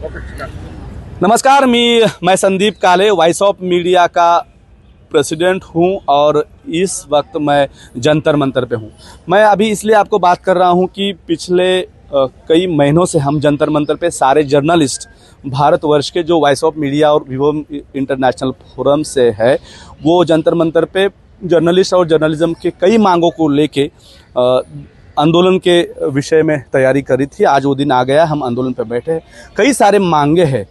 नमस्कार, मैं संदीप काले वॉइस ऑफ मीडिया का प्रेसिडेंट हूं और इस वक्त मैं जंतर मंतर पे हूं। मैं अभी इसलिए आपको बात कर रहा हूं कि पिछले कई महीनों से हम जंतर मंतर पे सारे जर्नलिस्ट भारतवर्ष के जो वॉइस ऑफ मीडिया और विवो इंटरनेशनल फोरम से है, वो जंतर मंतर पे जर्नलिस्ट और जर्नलिज्म के कई मांगों को लेके आंदोलन के विषय में तैयारी करी थी। आज वो दिन आ गया, हम आंदोलन पे बैठे हैं। कई सारे मांगे हैं,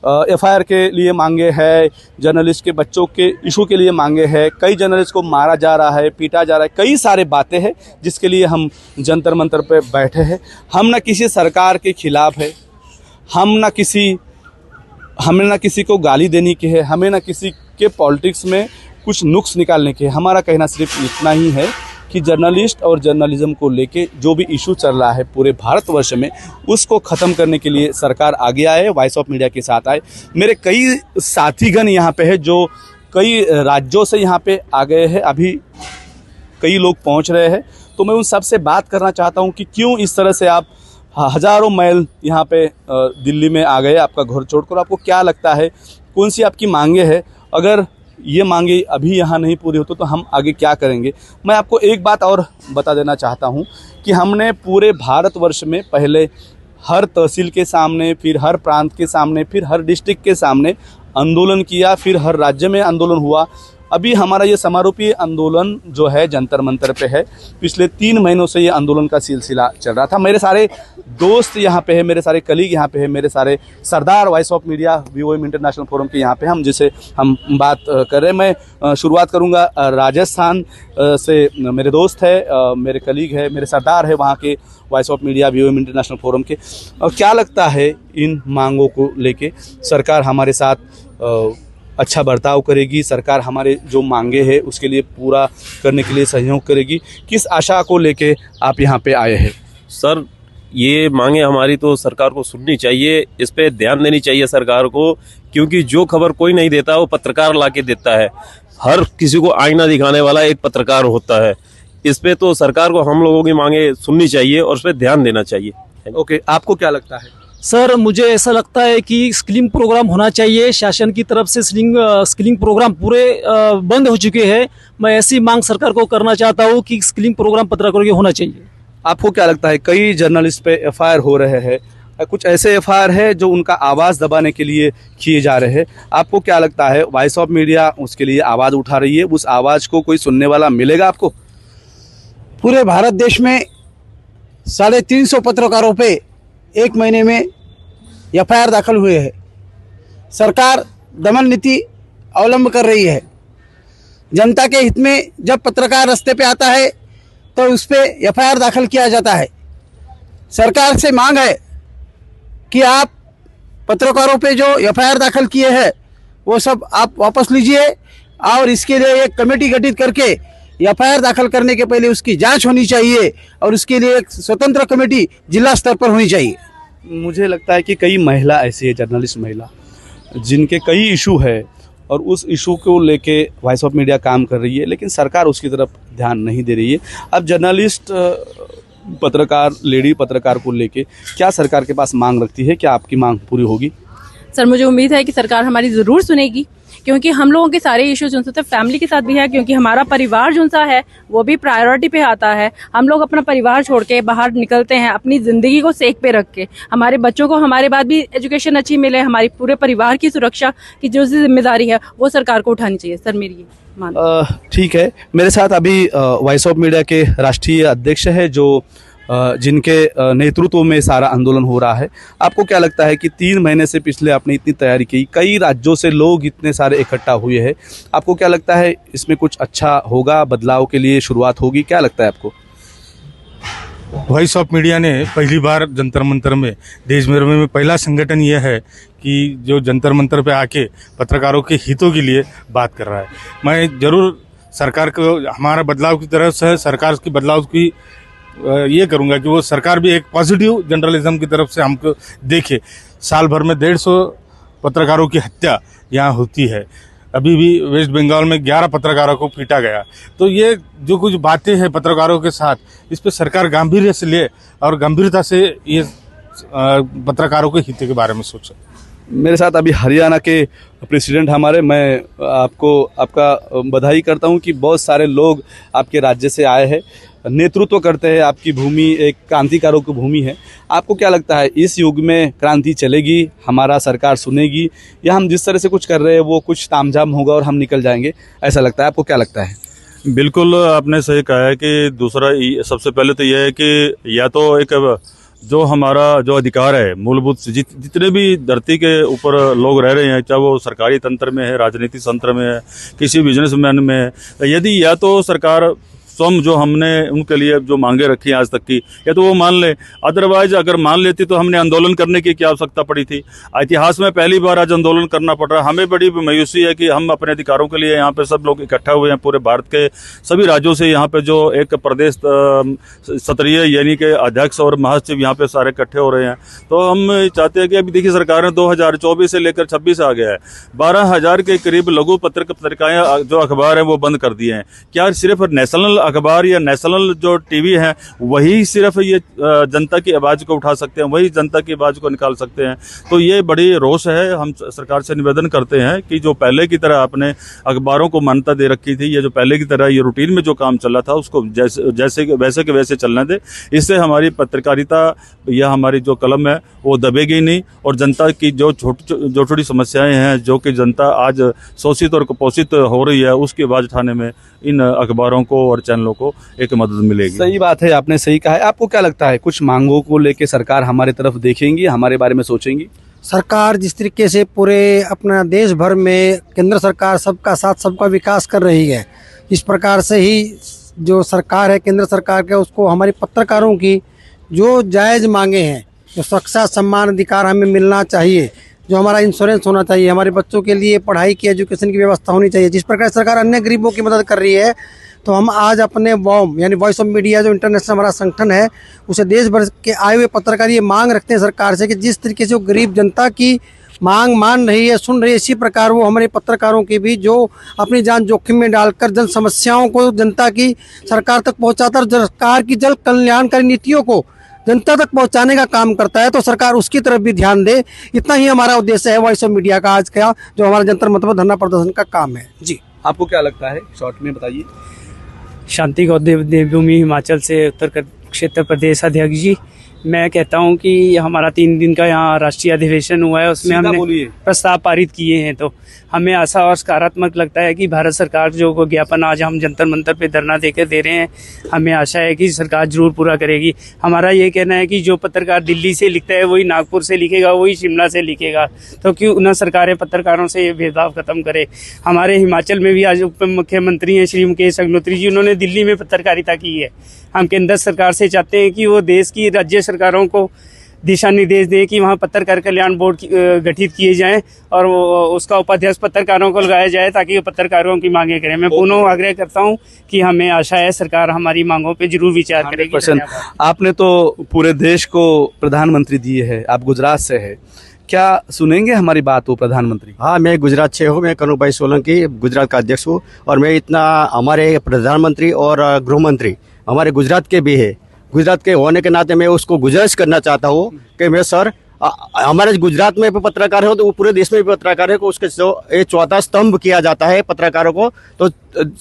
एफआईआर के लिए मांगे हैं, जर्नलिस्ट के बच्चों के इशू के लिए मांगे हैं, कई जर्नलिस्ट को मारा जा रहा है, पीटा जा रहा है, कई सारे बातें हैं जिसके लिए हम जंतर मंतर पे बैठे हैं। हम ना किसी सरकार के खिलाफ है, हमें ना किसी को गाली देने की है, हमें ना किसी के पॉलिटिक्स में कुछ नुक्स निकालने के है। हमारा कहना सिर्फ इतना ही है कि जर्नलिस्ट और जर्नलिज्म को लेके जो भी इशू चल रहा है पूरे भारतवर्ष में, उसको ख़त्म करने के लिए सरकार आगे आए, वॉइस ऑफ मीडिया के साथ आए। मेरे कई साथीगण यहाँ पे है जो कई राज्यों से यहाँ पे आ गए हैं, अभी कई लोग पहुँच रहे हैं। तो मैं उन सब से बात करना चाहता हूँ कि क्यों इस तरह से आप हज़ारों माइल यहाँ पे दिल्ली में आ गए आपका घर छोड़कर। आपको क्या लगता है, कौन सी आपकी मांगे हैं? अगर ये मांगे अभी यहाँ नहीं पूरी होती तो हम आगे क्या करेंगे? मैं आपको एक बात और बता देना चाहता हूँ कि हमने पूरे भारतवर्ष में पहले हर तहसील के सामने, फिर हर प्रांत के सामने, फिर हर डिस्ट्रिक्ट के सामने आंदोलन किया, फिर हर राज्य में आंदोलन हुआ। अभी हमारा ये समारोपीय आंदोलन जो है जंतर मंतर पे है। पिछले 3 महीनों से ये आंदोलन का सिलसिला चल रहा था। मेरे सारे दोस्त यहाँ पे है, मेरे सारे कलीग यहाँ पे है, मेरे सारे सरदार voice of media Vivo international forum के यहाँ पे हम बात कर रहे हैं। मैं शुरुआत करूँगा राजस्थान से। मेरे दोस्त है, मेरे कलीग है, मेरे सरदार है वहाँ के voice of media Vivo international forum के। और क्या लगता है इन मांगों को लेके सरकार हमारे साथ अच्छा बर्ताव करेगी? सरकार हमारे जो मांगे हैं उसके लिए पूरा करने के लिए सहयोग करेगी? किस आशा को लेके आप यहाँ पे आए हैं? सर, ये मांगे हमारी तो सरकार को सुननी चाहिए, इस पे ध्यान देनी चाहिए सरकार को, क्योंकि जो खबर कोई नहीं देता वो पत्रकार लाके देता है। हर किसी को आईना दिखाने वाला एक पत्रकार होता है। इस पे तो सरकार को हम लोगों की मांगे सुननी चाहिए और उस पर ध्यान देना चाहिए। ओके, आपको क्या लगता है? सर, मुझे ऐसा लगता है कि स्किलिंग प्रोग्राम होना चाहिए। शासन की तरफ से स्किलिंग प्रोग्राम पूरे बंद हो चुके हैं। मैं ऐसी मांग सरकार को करना चाहता हूँ कि स्किलिंग प्रोग्राम पत्रकारों के होना चाहिए। आपको क्या लगता है, कई जर्नलिस्ट पे एफआईआर हो रहे हैं, कुछ ऐसे एफआईआर है जो उनका आवाज़ दबाने के लिए किए जा रहे हैं। आपको क्या लगता है, वॉइस ऑफ मीडिया उसके लिए आवाज़ उठा रही है, उस आवाज़ को कोई सुनने वाला मिलेगा आपको? पूरे भारत देश में 350 पत्रकारों पे एक महीने में एफआईआर दाखिल हुए हैं। सरकार दमन नीति अवलंब कर रही है। जनता के हित में जब पत्रकार रास्ते पे आता है तो उस पे एफआईआर दाखिल किया जाता है। सरकार से मांग है कि आप पत्रकारों पे जो एफआईआर दाखिल किए हैं वो सब आप वापस लीजिए और इसके लिए एक कमेटी गठित करके एफआईआर दाखिल करने के पहले उसकी जांच होनी चाहिए और उसके लिए एक स्वतंत्र कमेटी जिला स्तर पर होनी चाहिए। मुझे लगता है कि कई महिला ऐसी है, जर्नलिस्ट महिला, जिनके कई इशू है और उस इशू को लेके वॉइस ऑफ मीडिया काम कर रही है, लेकिन सरकार उसकी तरफ ध्यान नहीं दे रही है। अब जर्नलिस्ट पत्रकार, लेडी पत्रकार को लेके क्या सरकार के पास मांग रखती है? क्या आपकी मांग पूरी होगी? सर, मुझे उम्मीद है कि सरकार हमारी ज़रूर सुनेगी, क्योंकि हम लोगों के सारे इश्यूज जो होते हैं फैमिली के साथ भी है, क्योंकि हमारा परिवार जो सा है वो भी प्रायोरिटी पे आता है। हम लोग अपना परिवार छोड़ के बाहर निकलते हैं अपनी ज़िंदगी को सेक पे रख के। हमारे बच्चों को हमारे बाद भी एजुकेशन अच्छी मिले, हमारी पूरे परिवार की सुरक्षा की जो जिम्मेदारी है वो सरकार को उठानी चाहिए। सर, मेरी ये मान। ठीक है, मेरे साथ अभी वॉइस ऑफ मीडिया के राष्ट्रीय अध्यक्ष है जो जिनके नेतृत्व में सारा आंदोलन हो रहा है। आपको क्या लगता है कि 3 महीने से पिछले आपने इतनी तैयारी की, कई राज्यों से लोग इतने सारे इकट्ठा हुए हैं, आपको क्या लगता है इसमें कुछ अच्छा होगा, बदलाव के लिए शुरुआत होगी? क्या लगता है आपको? वॉइस ऑफ मीडिया ने पहली बार जंतर मंतर में, देश भर में पहला संगठन यह है कि जो जंतर मंतर पे आके पत्रकारों के हितों के लिए बात कर रहा है। मैं ज़रूर सरकार को, हमारा बदलाव की तरफ से सरकार की बदलाव की ये करूँगा कि वो सरकार भी एक पॉजिटिव जर्नलिज्म की तरफ से हमको देखे। साल भर में 150 पत्रकारों की हत्या यहाँ होती है। अभी भी वेस्ट बंगाल में 11 पत्रकारों को पीटा गया। तो ये जो कुछ बातें हैं पत्रकारों के साथ, इस पर सरकार गंभीर से ले और गंभीरता से ये पत्रकारों के हित के बारे में सोचें। मेरे साथ अभी हरियाणा के प्रेसिडेंट हमारे, मैं आपको आपका बधाई करता हूं कि बहुत सारे लोग आपके राज्य से आए हैं, नेतृत्व करते हैं। आपकी भूमि एक क्रांतिकारों की भूमि है। आपको क्या लगता है इस युग में क्रांति चलेगी, हमारा सरकार सुनेगी, या हम जिस तरह से कुछ कर रहे हैं वो कुछ तामझाम होगा और हम निकल जाएंगे, ऐसा लगता है? आपको क्या लगता है? बिल्कुल आपने सही कहा है कि दूसरा सबसे पहले तो यह है कि या तो एक जो हमारा जो अधिकार है मूलभूत जितने भी धरती के ऊपर लोग रह रहे हैं, चाहे वो सरकारी तंत्र में है, राजनीतिक तंत्र में है, किसी बिजनेसमैन में है, यदि या तो सरकार स्वयं जो हमने उनके लिए जो मांगे रखी हैं आज तक की, या तो वो मान ले, अदरवाइज अगर मान लेती तो हमने आंदोलन करने की क्या आवश्यकता पड़ी थी। इतिहास में पहली बार आज आंदोलन करना पड़ रहा है। हमें बड़ी मायूसी है कि हम अपने अधिकारों के लिए यहाँ पे सब लोग इकट्ठा हुए हैं, पूरे भारत के सभी राज्यों से यहाँ पे जो एक प्रदेश सत्रीय यानी कि अध्यक्ष और महासचिव यहाँ पे सारे इकट्ठे हो रहे हैं। तो हम चाहते हैं कि अभी देखिए सरकार ने 2024 से लेकर 26 आ गया है, 12,000 के करीब लघु पत्रिकाएं जो अखबार है वो बंद कर दिए हैं। क्या सिर्फ नेशनल अखबार या नेशनल जो टीवी है वही सिर्फ ये जनता की आवाज को उठा सकते हैं, वही जनता की आवाज को निकाल सकते हैं? तो ये बड़ी रोष है। हम सरकार से निवेदन करते हैं कि जो पहले की तरह आपने अखबारों को मान्यता दे रखी थी, या जो पहले की तरह ये रूटीन में जो काम चल रहा था उसको वैसे के वैसे चलने दे। इससे हमारी पत्रकारिता या हमारी जो कलम है वो दबेगी नहीं, और जनता की जो छोटी समस्याएं हैं जो कि जनता आज शोषित और कुपोषित हो रही है उसकी आवाज उठाने में इन अखबारों को और चैनलों को एक मदद मिलेगी। सही बात है, आपने सही कहा है। आपको क्या लगता है कुछ मांगों को लेके सरकार हमारे तरफ देखेंगी, हमारे बारे में सोचेंगी? सरकार जिस तरीके से पूरे अपना देश भर में केंद्र सरकार सबका साथ सबका विकास कर रही है, इस प्रकार से ही जो सरकार है केंद्र सरकार के, उसको हमारे पत्रकारों की जो जायज़ मांगे हैं, जो सुरक्षा सम्मान अधिकार हमें मिलना चाहिए, जो हमारा इंश्योरेंस होना चाहिए, हमारे बच्चों के लिए पढ़ाई की एजुकेशन की व्यवस्था होनी चाहिए, जिस प्रकार सरकार अन्य गरीबों की मदद कर रही है, तो हम आज अपने वॉम यानी वॉइस ऑफ मीडिया जो इंटरनेशनल हमारा संगठन है, उसे देश भर के आए हुए पत्रकार ये मांग रखते हैं सरकार से कि जिस तरीके से वो गरीब जनता की मांग मान रही है, सुन रही है, इसी प्रकार वो हमारे पत्रकारों की भी जो अपनी जान जोखिम में डालकर जन समस्याओं को जनता की सरकार तक पहुँचाता और सरकार की जन कल्याणकारी नीतियों को जनता तक पहुंचाने का काम करता है, तो सरकार उसकी तरफ भी ध्यान दे। इतना ही हमारा उद्देश्य है वॉइस ऑफ मीडिया का आज का जो हमारा जंतर मंतर पर धरना प्रदर्शन का काम है। जी, आपको क्या लगता है, शॉर्ट में बताइए। शांति गौर देवभूमि हिमाचल से उत्तर क्षेत्र प्रदेश अध्यक्ष जी, मैं कहता हूं कि हमारा 3 दिन का यहाँ राष्ट्रीय अधिवेशन हुआ है, उसमें हमने प्रस्ताव पारित किए हैं, तो हमें आशा और सकारात्मक लगता है कि भारत सरकार जो ज्ञापन आज हम जंतर मंतर पे धरना देकर दे रहे हैं, हमें आशा है कि सरकार जरूर पूरा करेगी। हमारा ये कहना है कि जो पत्रकार दिल्ली से लिखता है वही नागपुर से लिखेगा, वही शिमला से लिखेगा, तो क्यों न सरकारें पत्रकारों से ये भेदभाव खत्म करे। हमारे हिमाचल में भी आज उप मुख्यमंत्री हैं श्री मुकेश अग्निहोत्री जी, उन्होंने दिल्ली में पत्रकारिता की है। हम केंद्र सरकार से चाहते हैं कि वो देश की राज्य सरकारों को दिशा निर्देश दे कि वहाँ पत्रकार कल्याण बोर्ड गठित किए जाएं और उसका उपाध्यक्ष पत्रकारों को लगाया जाए ताकि वो पत्रकारों की मांगे करें। मैं पुनः आग्रह करता हूँ कि हमें आशा है सरकार हमारी मांगों पे जरूर विचार करेगी। आपने तो पूरे देश को प्रधानमंत्री दिए है, आप गुजरात से है, क्या सुनेंगे हमारी बात वो प्रधानमंत्री? हाँ, मैं गुजरात से हूँ, मैं कनुभाई सोलंकी गुजरात का अध्यक्ष हूँ, और मैं इतना हमारे प्रधानमंत्री और गृह मंत्री हमारे गुजरात के भी है, गुजरात के होने के नाते मैं उसको गुजारिश करना चाहता हूँ कि मैं सर हमारे गुजरात में भी पत्रकार हो तो पूरे देश में भी पत्रकार है, को उसके जो ये चौथा स्तंभ किया जाता है पत्रकारों को, तो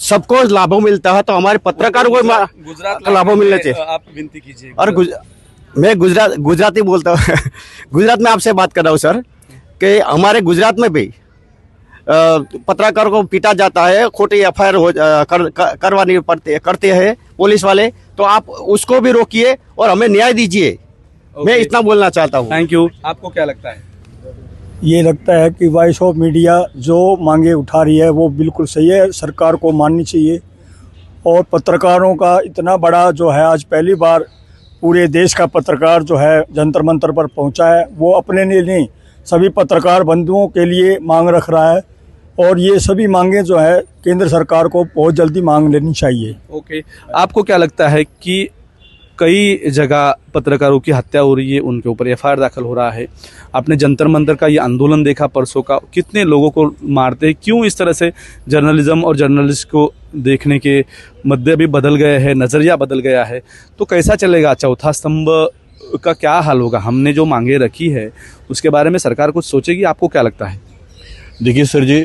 सबको लाभों मिलता है, तो हमारे पत्रकारों को गुजरात लाभों मिलने चाहिए। आप विनती कीजिए। और मैं गुजराती बोलता हूँ गुजरात में आपसे बात कर रहा हूँ सर, कि हमारे गुजरात में भी पत्रकार को पीटा जाता है, खोटी FIR करवानी करते हैं पुलिस वाले, तो आप उसको भी रोकिए और हमें न्याय दीजिए। मैं इतना बोलना चाहता हूँ। Thank you. आपको क्या लगता है? ये लगता है कि वॉइस ऑफ मीडिया जो मांगे उठा रही है वो बिल्कुल सही है, सरकार को माननी चाहिए। और पत्रकारों का इतना बड़ा जो है, आज पहली बार पूरे देश का पत्रकार जो है जंतर मंतर पर पहुंचा है, वो अपने लिए नहीं सभी पत्रकार बंधुओं के लिए मांग रख रहा है, और ये सभी मांगे जो है केंद्र सरकार को बहुत जल्दी मांग लेनी चाहिए। ओके, आपको क्या लगता है कि कई जगह पत्रकारों की हत्या हो रही है, उनके ऊपर FIR दाखिल हो रहा है, आपने जंतर मंतर का ये आंदोलन देखा परसों का, कितने लोगों को मारते हैं, क्यों इस तरह से जर्नलिज्म और जर्नलिस्ट को देखने के मुद्दे भी बदल गए हैं, नज़रिया बदल गया है, तो कैसा चलेगा? चौथा स्तंभ का क्या हाल होगा? हमने जो मांगे रखी है उसके बारे में सरकार कुछ सोचेगी? आपको क्या लगता है? देखिए सर जी,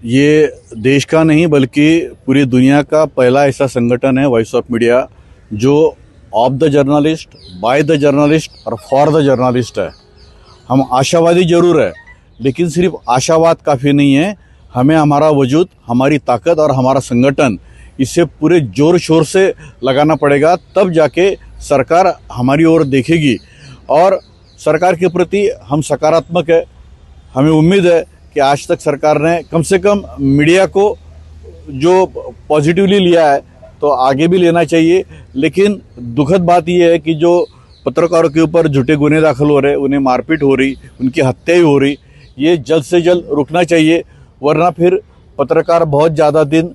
ये देश का नहीं बल्कि पूरी दुनिया का पहला ऐसा संगठन है वॉइस ऑफ मीडिया जो of the journalist, by the journalist और फॉर द जर्नलिस्ट है। हम आशावादी जरूर है, लेकिन सिर्फ आशावाद काफ़ी नहीं है। हमें हमारा वजूद, हमारी ताकत और हमारा संगठन इसे पूरे जोर शोर से लगाना पड़ेगा, तब जाके सरकार हमारी ओर देखेगी। और सरकार के प्रति हम सकारात्मक है। हमें उम्मीद है कि आज तक सरकार ने कम से कम मीडिया को जो पॉजिटिवली लिया है तो आगे भी लेना चाहिए। लेकिन दुखद बात यह है कि जो पत्रकारों के ऊपर झूठे गुने दाखिल हो रहे, उन्हें मारपीट हो रही, उनकी हत्याएं हो रही, ये जल्द से जल्द रुकना चाहिए, वरना फिर पत्रकार बहुत ज़्यादा दिन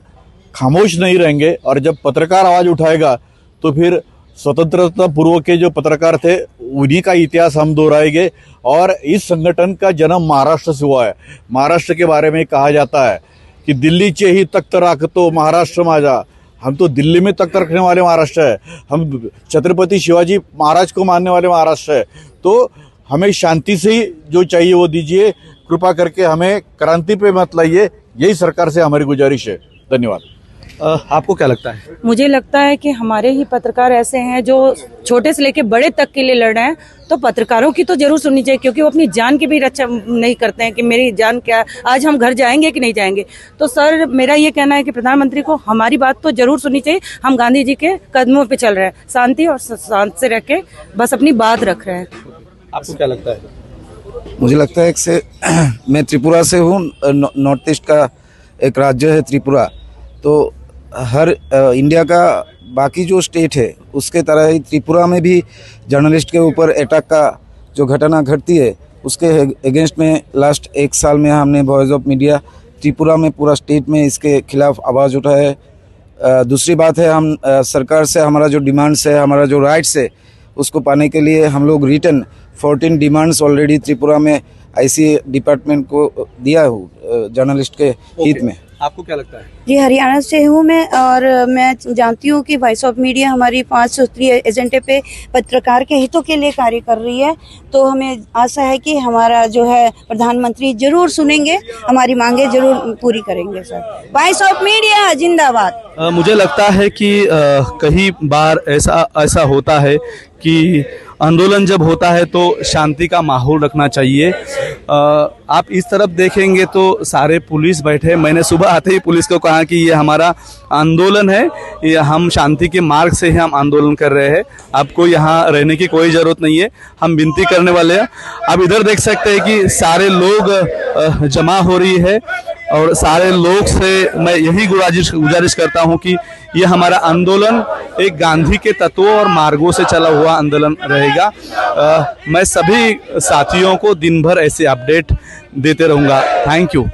खामोश नहीं रहेंगे। और जब पत्रकार आवाज़ उठाएगा तो फिर स्वतंत्रता पूर्व के जो पत्रकार थे उन्हीं का इतिहास हम दोहराएंगे। और इस संगठन का जन्म महाराष्ट्र से हुआ है। महाराष्ट्र के बारे में कहा जाता है कि दिल्लीचे ही तख्त राखतो महाराष्ट्र माझा। हम तो दिल्ली में तख्त रखने वाले महाराष्ट्र है, हम छत्रपति शिवाजी महाराज को मानने वाले महाराष्ट्र है। तो हमें शांति से ही जो चाहिए वो दीजिए, कृपा करके हमें क्रांति पे मत लाइए, यही सरकार से हमारी गुजारिश है। धन्यवाद। आपको क्या लगता है? मुझे लगता है कि हमारे ही पत्रकार ऐसे हैं जो छोटे से लेके बड़े तक के लिए लड़ रहे हैं, तो पत्रकारों की तो जरूर सुननी चाहिए, क्योंकि वो अपनी जान की भी रक्षा नहीं करते हैं कि मेरी जान क्या, आज हम घर जाएंगे कि नहीं जाएंगे। तो सर, मेरा ये कहना है कि प्रधानमंत्री को हमारी बात तो जरूर सुननी चाहिए। हम गांधी जी के कदमों पे चल रहे हैं, शांति और शांत से रह के बस अपनी बात रख रहे हैं। आपको क्या लगता है? मुझे लगता है कि मैं त्रिपुरा से हूँ, नॉर्थ ईस्ट का एक राज्य है त्रिपुरा। तो हर इंडिया का बाकी जो स्टेट है उसके तरह ही त्रिपुरा में भी जर्नलिस्ट के ऊपर अटैक का जो घटना घटती है उसके अगेंस्ट में लास्ट 1 साल में हमने वॉइस ऑफ मीडिया त्रिपुरा में पूरा स्टेट में इसके खिलाफ आवाज़ उठाया है। दूसरी बात है, हम सरकार से हमारा जो डिमांड्स है, हमारा जो राइट्स है, उसको पाने के लिए हम लोग रिटर्न 14 डिमांड्स ऑलरेडी त्रिपुरा में आईसी डिपार्टमेंट को दिया हूँ जर्नलिस्ट के हित में। आपको क्या लगता है? जी, हरियाणा से हूँ मैं, और मैं जानती हूँ कि वॉइस ऑफ मीडिया हमारी 5 सूत्रीय एजेंडे पे पत्रकार के हितों के लिए कार्य कर रही है। तो हमें आशा है कि हमारा जो है प्रधानमंत्री जरूर सुनेंगे, हमारी मांगे जरूर पूरी करेंगे। सर, वॉइस ऑफ मीडिया जिंदाबाद। मुझे लगता है कि कई बार ऐसा होता है कि आंदोलन जब होता है तो शांति का माहौल रखना चाहिए। आप इस तरफ देखेंगे तो सारे पुलिस बैठे। मैंने सुबह आते ही पुलिस को कहा कि ये हमारा आंदोलन है, ये हम शांति के मार्ग से ही हम आंदोलन कर रहे हैं, आपको यहाँ रहने की कोई ज़रूरत नहीं है, हम विनती करने वाले हैं। आप इधर देख सकते हैं कि सारे लोग जमा हो रही है, और सारे लोग से मैं यही गुजारिश करता हूं कि ये हमारा आंदोलन एक गांधी के तत्वों और मार्गों से चला हुआ आंदोलन रहेगा। मैं सभी साथियों को दिन भर ऐसे अपडेट देते रहूंगा। Thank you.